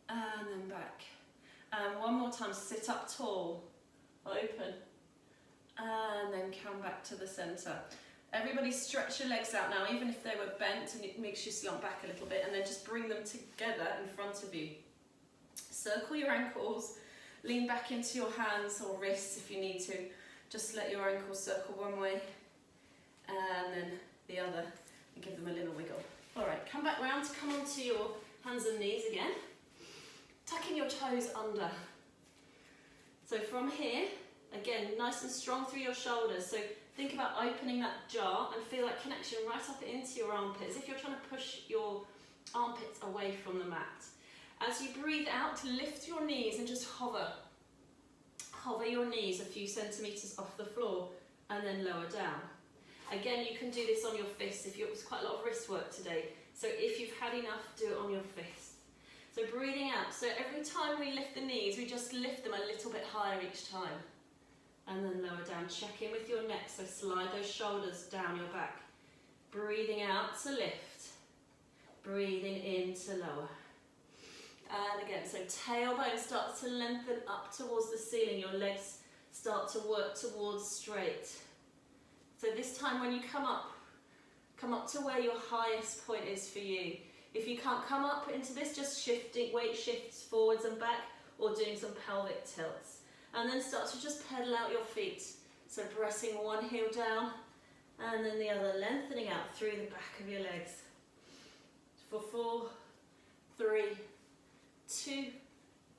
And then back. And one more time, sit up tall, open, and then come back to the centre. Everybody stretch your legs out now, even if they were bent, and it makes you slump back a little bit, and then just bring them together in front of you. Circle your ankles, lean back into your hands or wrists if you need to. Just let your ankles circle one way, and then the other, and give them a little wiggle. All right, come back round to come onto your hands and knees again. Tucking your toes under. So from here, again, nice and strong through your shoulders. So think about opening that jar and feel that connection right up into your armpits, if you're trying to push your armpits away from the mat. As you breathe out, lift your knees and just hover. Hover your knees a few centimetres off the floor and then lower down. Again, you can do this on your fists if it's quite a lot of wrist work today. So if you've had enough, do it on your fists. So breathing out. So every time we lift the knees, we just lift them a little bit higher each time. And then lower down. Check in with your neck, so slide those shoulders down your back. Breathing out to lift. Breathing in to lower. And again, so tailbone starts to lengthen up towards the ceiling. Your legs start to work towards straight. So this time when you come up to where your highest point is for you. If you can't come up into this, just shifting, weight shifts forwards and back, or doing some pelvic tilts. And then start to just pedal out your feet. So pressing one heel down, and then the other, lengthening out through the back of your legs. For 4, 3, 2,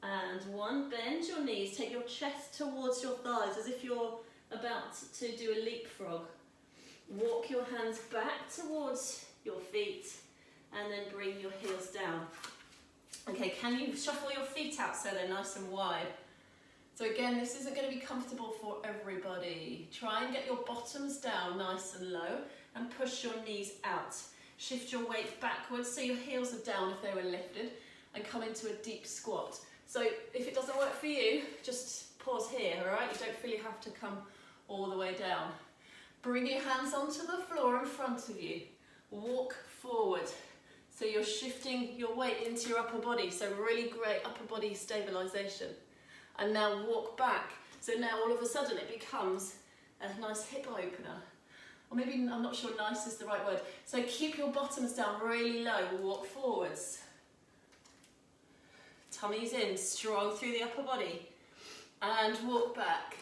and 1. Bend your knees, take your chest towards your thighs as if you're about to do a leapfrog. Walk your hands back towards your feet and then bring your heels down. Okay, can you shuffle your feet out so they're nice and wide? So again, this isn't going to be comfortable for everybody. Try and get your bottoms down nice and low and push your knees out. Shift your weight backwards so your heels are down if they were lifted, and come into a deep squat. So if it doesn't work for you, just pause here, all right? You don't really have to come all the way down. Bring your hands onto the floor in front of you. Walk forward. So you're shifting your weight into your upper body. So really great upper body stabilization. And now walk back. So now all of a sudden it becomes a nice hip opener. Or maybe, I'm not sure nice is the right word. So keep your bottoms down really low. Walk forwards. Tummy's in, strong through the upper body. And walk back.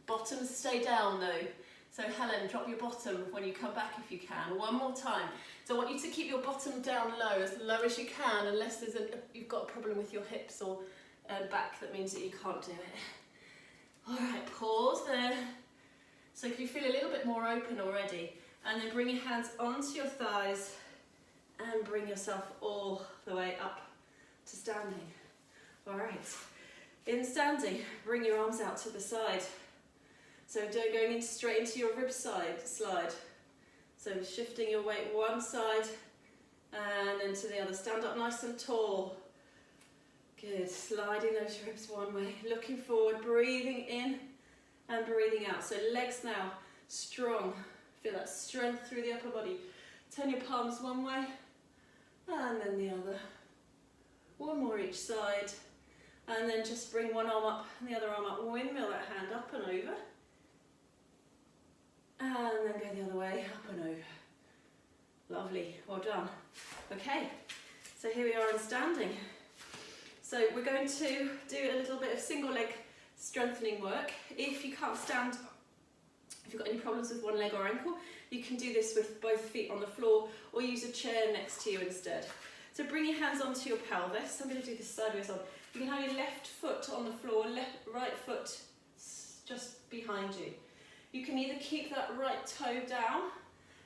Bottoms stay down though. So Helen, drop your bottom when you come back if you can. One more time. So I want you to keep your bottom down low as you can, unless you've got a problem with your hips or back that means that you can't do it. All right, pause there. So if you feel a little bit more open already, and then bring your hands onto your thighs and bring yourself all the way up to standing. All right, in standing, bring your arms out to the side. So don't going straight into your rib slide. So shifting your weight one side and then to the other. Stand up nice and tall. Good, sliding those ribs one way. Looking forward, breathing in and breathing out. So legs now, strong. Feel that strength through the upper body. Turn your palms one way and then the other. One more each side. And then just bring one arm up and the other arm up. Windmill that hand up and over. And then go the other way, up and over. Lovely, well done. Okay, so here we are in standing. So we're going to do a little bit of single leg strengthening work. If you can't stand, if you've got any problems with one leg or ankle, you can do this with both feet on the floor or use a chair next to you instead. So bring your hands onto your pelvis. I'm going to do this sideways on. You can have your left foot on the floor, right foot just behind you. You can either keep that right toe down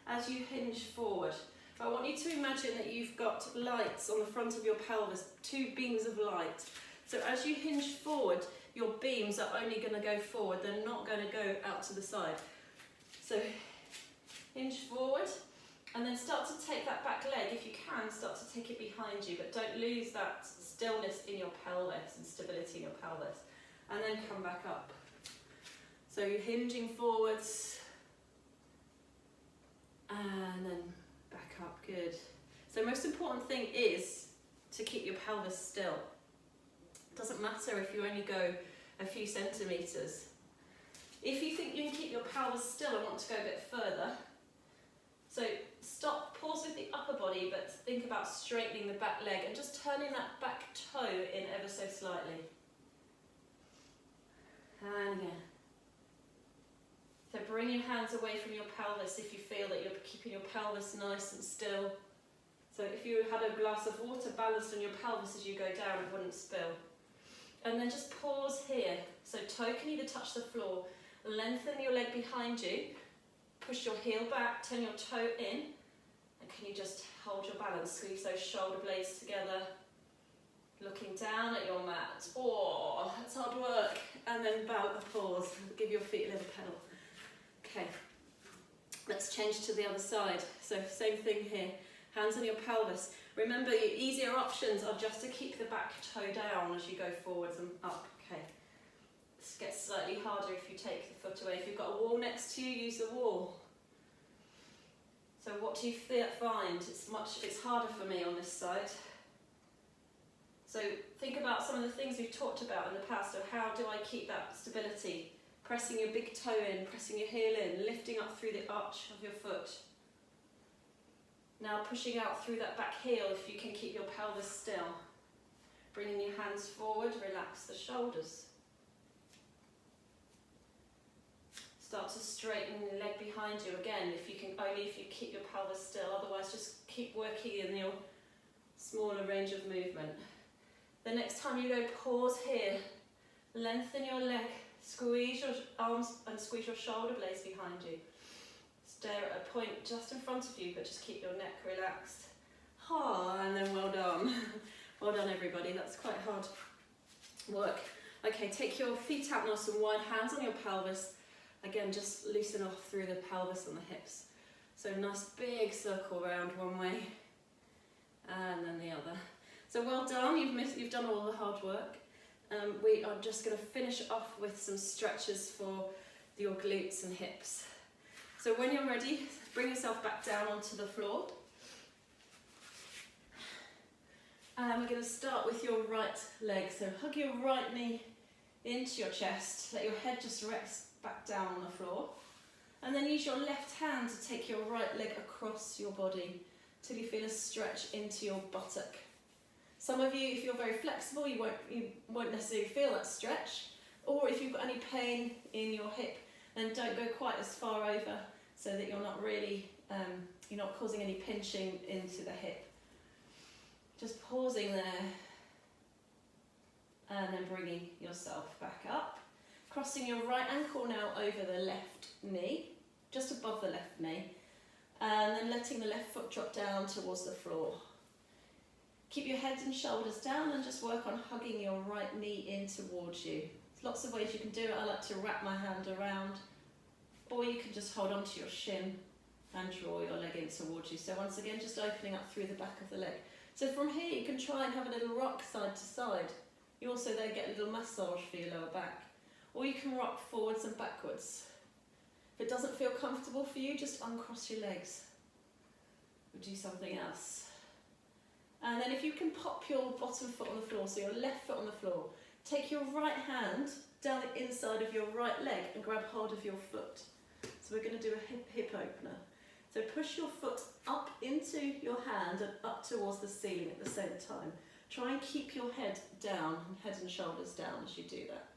as you hinge forward. I want you to imagine that you've got lights on the front of your pelvis, 2 beams of light. So as you hinge forward, your beams are only going to go forward, they're not going to go out to the side. So hinge forward and then start to take that back leg, if you can, start to take it behind you, but don't lose that stillness in your pelvis and stability in your pelvis. And then come back up. So you're hinging forwards and then back up, good. So most important thing is to keep your pelvis still. It doesn't matter if you only go a few centimetres. If you think you can keep your pelvis still and want to go a bit further, so stop, pause with the upper body, but think about straightening the back leg and just turning that back toe in ever so slightly. And again. So bring your hands away from your pelvis if you feel that you're keeping your pelvis nice and still. So if you had a glass of water balanced on your pelvis as you go down, it wouldn't spill. And then just pause here. So toe can either touch the floor, lengthen your leg behind you, push your heel back, turn your toe in, and can you just hold your balance, squeeze those shoulder blades together, looking down at your mat. Oh, that's hard work. And then pause, give your feet a little pedal. Okay, let's change to the other side. So same thing here, hands on your pelvis. Remember, your easier options are just to keep the back toe down as you go forwards and up. Okay, this gets slightly harder if you take the foot away. If you've got a wall next to you, use the wall. So what do you find? It's harder for me on this side. So think about some of the things we've talked about in the past of how do I keep that stability. Pressing your big toe in, pressing your heel in, lifting up through the arch of your foot. Now pushing out through that back heel if you can keep your pelvis still. Bringing your hands forward, relax the shoulders. Start to straighten the leg behind you again, only if you keep your pelvis still, otherwise just keep working in your smaller range of movement. The next time you go, pause here, lengthen your leg, squeeze your arms and squeeze your shoulder blades behind you. Stare at a point just in front of you, but just keep your neck relaxed. And then well done. Well done everybody, that's quite hard work. Okay, take your feet out nice and wide, hands on your pelvis. Again, just loosen off through the pelvis and the hips. So nice big circle round one way and then the other. So well done, you've done all the hard work. We are just going to finish off with some stretches for your glutes and hips. So when you're ready, bring yourself back down onto the floor. And we're going to start with your right leg. So hug your right knee into your chest. Let your head just rest back down on the floor. And then use your left hand to take your right leg across your body till you feel a stretch into your buttock. Some of you, if you're very flexible, you won't necessarily feel that stretch. Or if you've got any pain in your hip, then don't go quite as far over so that you're not really, you're not causing any pinching into the hip. Just pausing there and then bringing yourself back up. Crossing your right ankle now over the left knee, just above the left knee, and then letting the left foot drop down towards the floor. Keep your head and shoulders down and just work on hugging your right knee in towards you. There's lots of ways you can do it. I like to wrap my hand around, or you can just hold onto your shin and draw your leg in towards you. So once again, just opening up through the back of the leg. So from here, you can try and have a little rock side to side. You also there get a little massage for your lower back. Or you can rock forwards and backwards. If it doesn't feel comfortable for you, just uncross your legs. Or do something else. And then if you can pop your bottom foot on the floor, so your left foot on the floor, take your right hand down the inside of your right leg and grab hold of your foot. So we're going to do a hip opener. So push your foot up into your hand and up towards the ceiling at the same time. Try and keep your head down, head and shoulders down as you do that.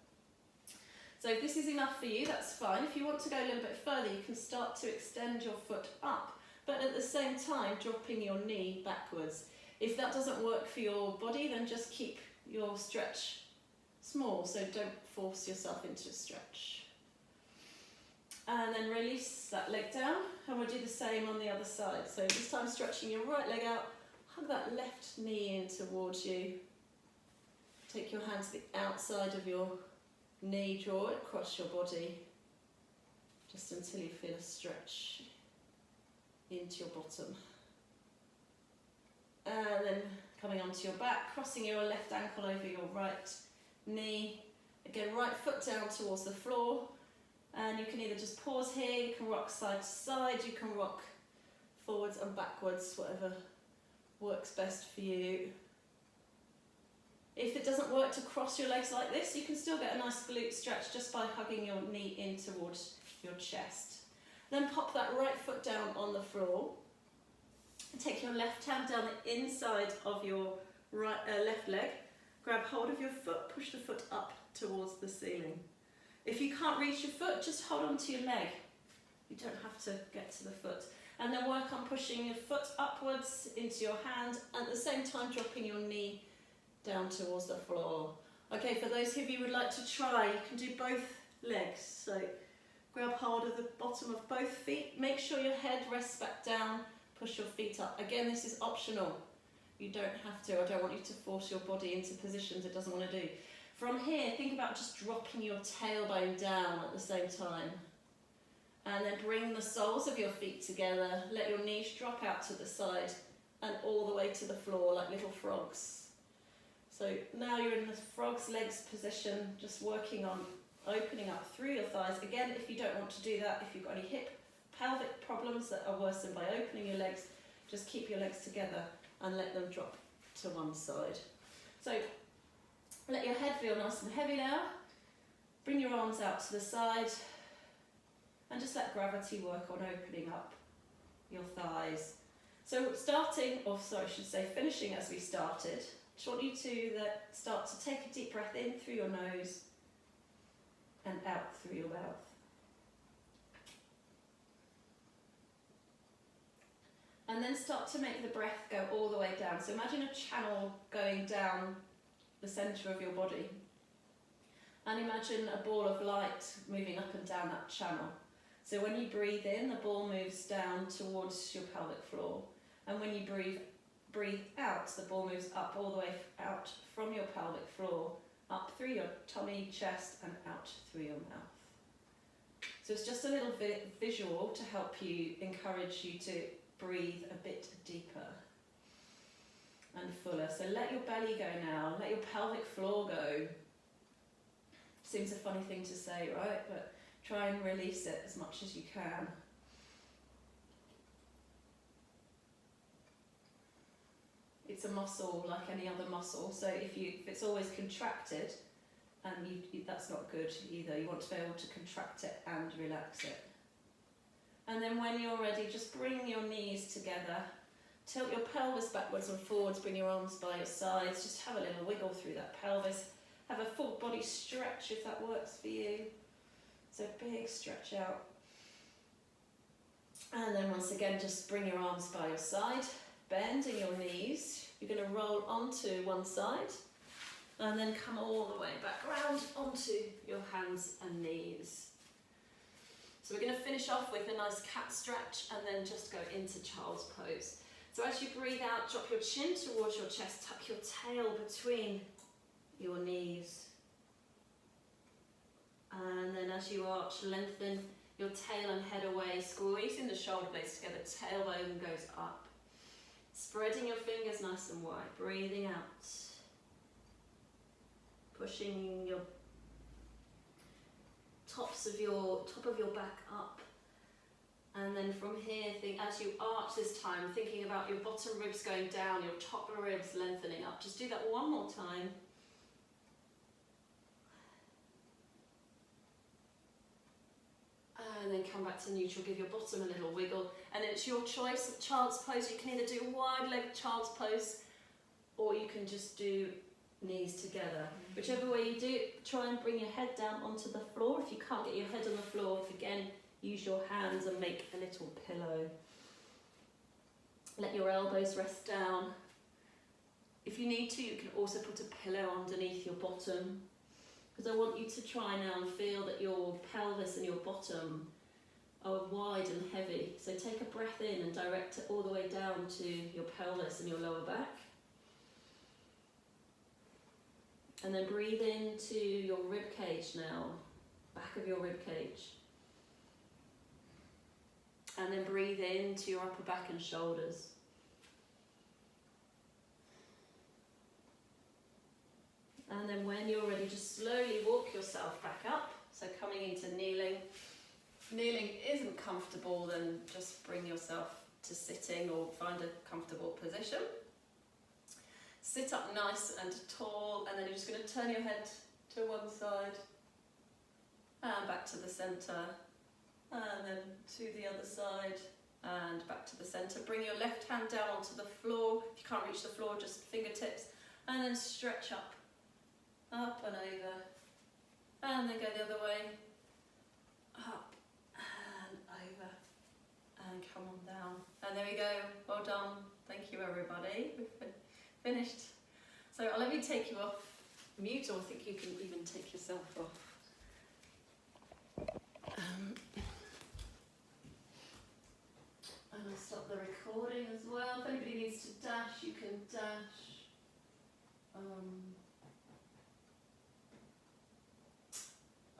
So if this is enough for you, that's fine. If you want to go a little bit further, you can start to extend your foot up, but at the same time dropping your knee backwards. If that doesn't work for your body, then just keep your stretch small, so don't force yourself into a stretch. And then release that leg down, and we'll do the same on the other side. So this time stretching your right leg out, hug that left knee in towards you. Take your hand to the outside of your knee, draw it across your body, just until you feel a stretch into your bottom. And then coming onto your back, crossing your left ankle over your right knee. Again, right foot down towards the floor. And you can either just pause here, you can rock side to side, you can rock forwards and backwards, whatever works best for you. If it doesn't work to cross your legs like this, you can still get a nice glute stretch just by hugging your knee in towards your chest. Then pop that right foot down on the floor. Take your left hand down the inside of your left leg. Grab hold of your foot, push the foot up towards the ceiling. If you can't reach your foot, just hold on to your leg. You don't have to get to the foot. And then work on pushing your foot upwards into your hand, and at the same time dropping your knee down towards the floor. Okay, for those of you who would like to try, you can do both legs. So grab hold of the bottom of both feet. Make sure your head rests back down. Push your feet up. Again, this is optional. You don't have to. I don't want you to force your body into positions it doesn't want to do. From here, think about just dropping your tailbone down at the same time. And then bring the soles of your feet together. Let your knees drop out to the side and all the way to the floor like little frogs. So now you're in the frog's legs position, just working on opening up through your thighs. Again, if you don't want to do that, if you've got any hip, pelvic problems that are worsened by opening your legs, just keep your legs together and let them drop to one side. So let your head feel nice and heavy now. Bring your arms out to the side and just let gravity work on opening up your thighs. So finishing as we started, I just want you to start to take a deep breath in through your nose and out through your mouth. And then start to make the breath go all the way down. So imagine a channel going down the centre of your body. And imagine a ball of light moving up and down that channel. So when you breathe in, the ball moves down towards your pelvic floor. And when you breathe out, the ball moves up all the way out from your pelvic floor, up through your tummy, chest, and out through your mouth. So it's just a little bit visual to help you, encourage you to breathe a bit deeper and fuller. So let your belly go now, let your pelvic floor go. Seems a funny thing to say, right? But try and release it as much as you can. It's a muscle like any other muscle, so if it's always contracted, and that's not good either. You want to be able to contract it and relax it. And then when you're ready, just bring your knees together, tilt your pelvis backwards and forwards, bring your arms by your sides, just have a little wiggle through that pelvis. Have a full body stretch if that works for you. So big stretch out. And then once again, just bring your arms by your side, bending your knees. You're going to roll onto one side and then come all the way back round onto your hands and knees. So we're going to finish off with a nice cat stretch and then just go into child's pose. So as you breathe out, drop your chin towards your chest, tuck your tail between your knees. And then as you arch, lengthen your tail and head away, squeezing the shoulder blades together, tailbone goes up. Spreading your fingers nice and wide, breathing out. Pushing your top of your back up. And then from here, as you arch this time, thinking about your bottom ribs going down, your top ribs lengthening up. Just do that one more time. And then come back to neutral, give your bottom a little wiggle. And it's your choice of child's pose. You can either do wide leg child's pose, or you can just do knees together. Whichever way you do it, try and bring your head down onto the floor. If you can't get your head on the floor, again, use your hands and make a little pillow. Let your elbows rest down. If you need to, you can also put a pillow underneath your bottom. Because I want you to try now and feel that your pelvis and your bottom are wide and heavy. So take a breath in and direct it all the way down to your pelvis and your lower back. And then breathe into your rib cage now, back of your rib cage. And then breathe into your upper back and shoulders. And then when you're ready, just slowly walk yourself back up. So coming into kneeling. If kneeling isn't comfortable, then just bring yourself to sitting or find a comfortable position. Sit up nice and tall, and then you're just going to turn your head to one side and back to the centre, and then to the other side and back to the centre. Bring your left hand down onto the floor. If you can't reach the floor, just fingertips, and then stretch up and over, and then go the other way, up and over, and come on down. And there we go. Well done. Thank you, everybody. We've finished. So I'll let me take you off mute, or I think you can even take yourself off. And I'll stop the recording as well. If anybody needs to dash, you can dash.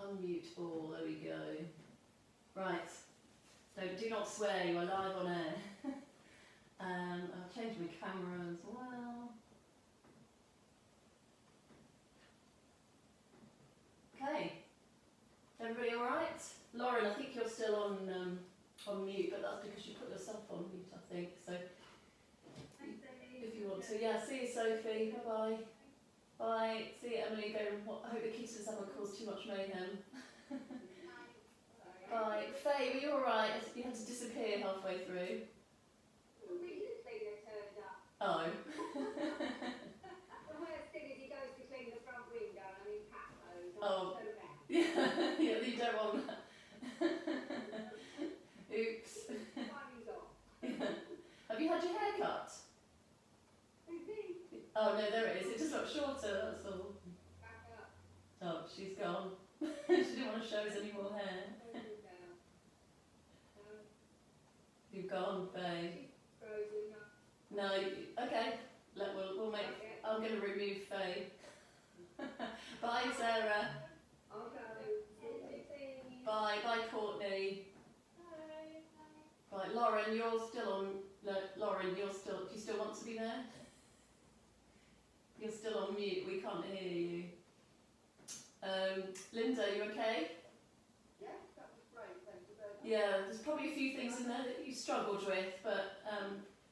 Unmute all, there we go. Right, so do not swear, you are live on air. I'll change my camera as well. Okay, everybody all right? Lauren, I think you're still on mute, but that's because you put yourself on mute, I think. So if you want to, yeah. See you, Sophie. Bye bye. Bye. See Emily going, I hope the kids haven't caused too much mayhem. Bye. Faye, were you alright? You had to disappear halfway through. Oh. The worst thing is he goes between the front window and I'm in cat mode. Oh. Yeah, yeah, you don't want that. Oops. Yeah. Have you had your hair cut? Oh no, there it is. It just looks shorter, that's all. Oh, she's gone. She didn't want to show us any more hair. You've gone, babe. No, okay. We'll make. I'm going to remove Faye. Bye, Sarah. Bye, Courtney. Bye, Lauren. You're still on. No, Lauren, you're still. Do you still want to be there? You're still on mute. We can't hear you. Linda, you okay? Yes, that was great. Thank you very much. Yeah, there's probably a few things in there that you struggled with, but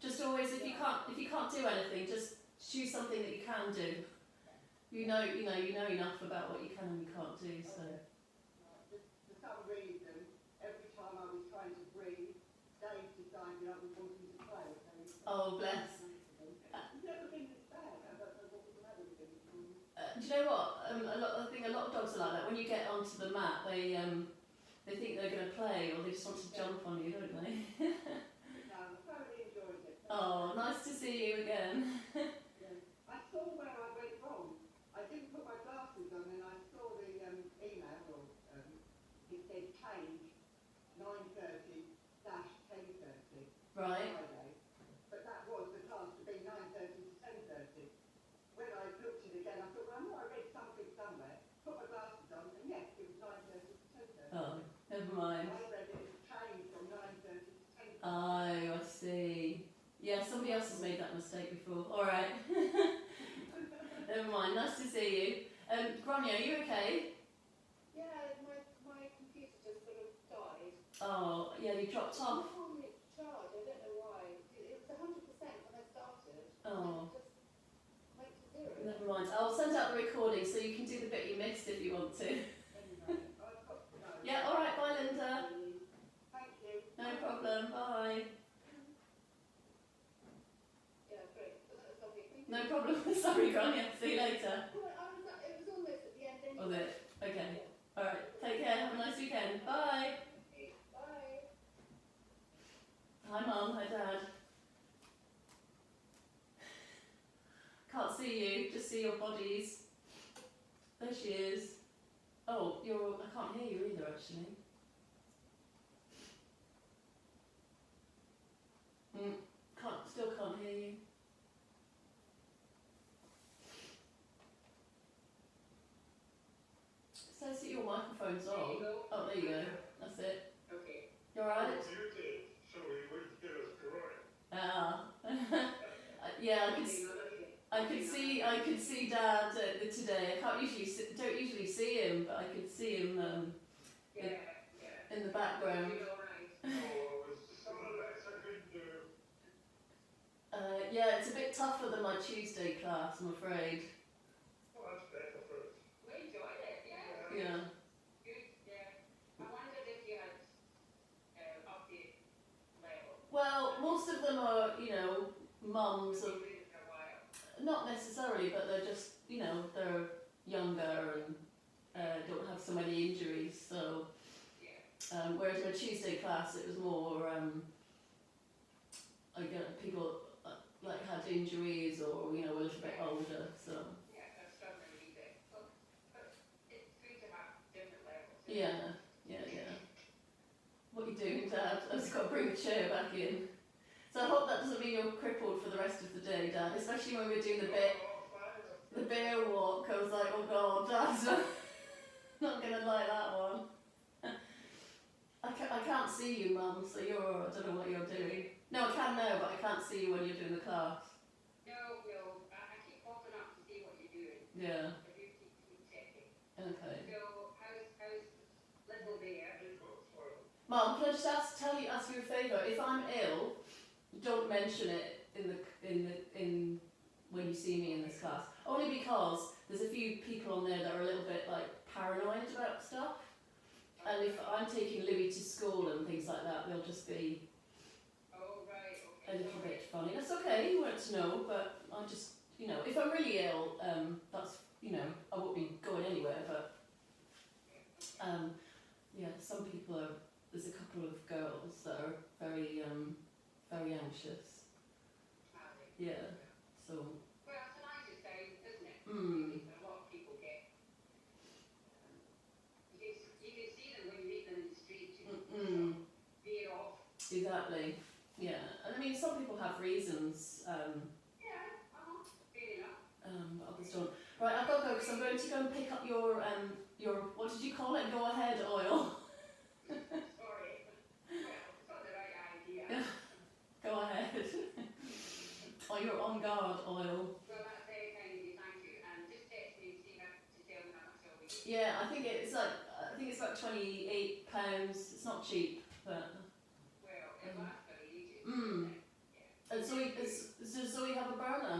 just always, if you can't do anything, just choose something that you can do. You know enough about what you can and you can't do. So. For some reason, every time I was trying to breathe, Dave decided I was wanting to play. Oh, bless. It's never been this bad. I don't know what was the matter with him. Do you know what? I think a lot of dogs are like that. When you get onto the mat, they think they're going to play, or they just want to jump on you, don't they? No, I thoroughly enjoyed it. Oh, nice to see you again. I saw where I went wrong. I didn't put my glasses on and I saw the email, or it said change 9:30-10:30 Right. Friday. But that was the class to be 9:30 to 10:30. When I looked at it again, I thought, well, I know I read something somewhere. Put my glasses on and yes, it was 9:30 to 10:30. Oh, never mind. I read it as change from 9:30 to 10:30. Oh, I see. Yeah, somebody else has made that mistake before. All right. Never mind. Nice to see you. Grania, are you okay? Yeah, my computer just sort of died. Oh, yeah, you dropped off. It's on its charge, I don't know why. It was 100% when I started. Oh. And it just went to zero. Never mind. I'll send out the recording so you can do the bit you missed if you want to. Anyway, I've got to go. Yeah, all right. Bye, Linda. Thank you. No problem. Bye. Yeah, great. That was lovely. Thank you. No problem. Sorry, Grania. See you later. Well, it was almost at the end anyway. Was it? Okay. All right. Take care. Have a nice weekend. Bye. Bye. Hi, Mum. Hi, Dad. Can't see you. Just see your bodies. There she is. Oh, I can't hear you either, actually. Still can't hear you. It says that your microphone's on. Oh, there you go. That's it. Okay. You alright? Muted, so we wouldn't get us correct. Ah. Yeah, I could see Dad today. I don't usually see him, but I could see him in the background. So it was some of that I couldn't do. Yeah, it's a bit tougher than my Tuesday class, I'm afraid. Well, that's better for us. We enjoyed it, yeah. Yeah. Good, yeah. I wondered if you had update level. Well, most of them are, mums of, You've been for a while. not necessarily, but they're just, they're younger and don't have so many injuries. So, Yeah. whereas my Tuesday class, it was more, people like had injuries or, were a little bit older. So, Yeah, that's struggling a wee bit. But it's good to have different levels. yeah. What are you doing, Dad? I've just got to bring the chair back in. So I hope that doesn't mean you're crippled for the rest of the day, Dad. Especially when we're doing the bear walk. I was like, oh God, Dad's not going to like that one. I can't see you, Mum, so I don't know what you're doing. No, I can now, but I can't see you when you're doing the class. No, I keep popping up to see what you're doing. Yeah, I do keep checking. okay. So, how's little bear? Mum, can I just ask you a favour? If I'm ill, don't mention it in when you see me in this class. Only because few people on there that are a little bit like paranoid about stuff. And if I'm taking Louis to school and things like that, they'll just be Oh, right, okay. a little bit funny. That's okay, you weren't to know, but I just, you know, if I'm really ill, that's, you know, I won't be going anywhere, but yeah, some people are, there's a couple of girls that are very, very anxious. Yeah, so. Well, it's a nice stage, isn't it? Mm. A lot of people get. You can see them when you meet them in the street. You can veer off. Exactly. Yeah, and I mean, some people have reasons. Yeah, fair enough. Others don't. Right, I've got to go because I'm going to go and pick up your what did you call it? Go ahead oil. Sorry. Well, it's not the right idea. Go ahead. Or your on guard oil. Well, that's very kind of you, thank you. And just text me to tell me how much I'll be. Yeah, I think it's about £28. It's not cheap, but. Well, it lasts for ages. Mm. Yeah. And Zoe, does Zoe have a burner?